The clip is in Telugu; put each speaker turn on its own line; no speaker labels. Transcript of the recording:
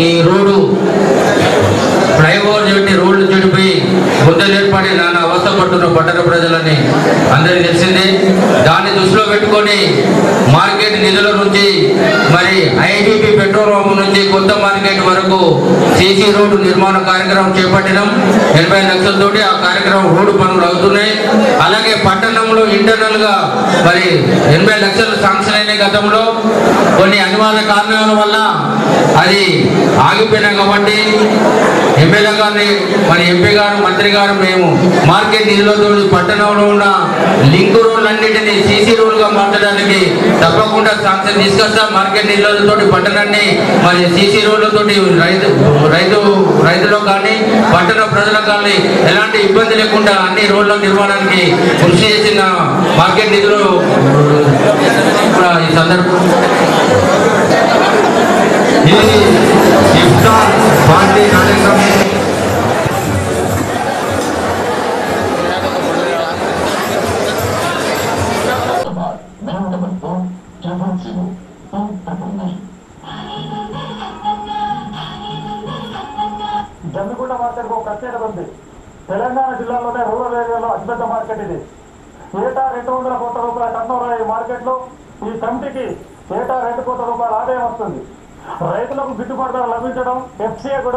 ఈ రోడ్డు ఫ్లైఓవర్ చెట్టి రోడ్లు చెడిపోయి గుంతలు ఏర్పడి నాన్న అవస్థ పడుతున్న పట్టణ ప్రజలని అందరికీ తెలిసిందే. దాన్ని దృష్టిలో పెట్టుకొని మార్కెట్ నిధుల నుంచి మరి ఐబీపీ పెట్రోల్ పంప్ నుంచి కొత్త మార్కెట్ వరకు సీసీ రోడ్డు నిర్మాణ కార్యక్రమం చేపట్టినాం. 80 లక్షలతోటి ఆ కార్యక్రమం రోడ్డు పనులు అవుతున్నాయి. అలాగే పట్టణంలో ఇంటర్నల్ గా మరి 80 లక్షలు శాంక్షన్ అయిన గతంలో కొన్ని అనివార్య కారణాల వల్ల అది ఆగిపోయినా కాబట్టి ఎమ్మెల్యే గారిని మరి ఎంపీ గారు మంత్రి గారు మేము మార్కెట్ నిధులతో పట్టణంలో ఉన్న లింక్ రోడ్లన్నింటినీ సీసీ రోడ్లుగా మార్చడానికి తప్పకుండా శాంక్షన్ తీసుకొస్తాం. మార్కెట్ నిధులతో పట్టణాన్ని మరి సీసీ రోడ్లతోటి రైతులకు కానీ పట్టణ ప్రజలకు కానీ ఎలాంటి ఇబ్బంది లేకుండా అన్ని రోడ్ల నిర్మాణానికి కృషి చేసిన మార్కెట్ నిధులు ఈ సందర్భం ఇది ఇఫ్తార్ పార్టీ కార్యక్రమం
జమ్మిగుంట మార్కెట్ ఒక ప్రత్యేకత ఉంది. తెలంగాణ జిల్లాలోనే రూరల్ ఏరియాలో అతిపెద్ద మార్కెట్ ఇది. ఏటా 200 కోట్ల రూపాయల టర్నోవర్ ఈ మార్కెట్లో ఈ కమిటీకి ఏటా 2 కోట్ల రూపాయల ఆదాయం వస్తుంది. రైతులకు గిట్టుబాటు ధర లభించడం, ఎఫ్సీఏ కూడా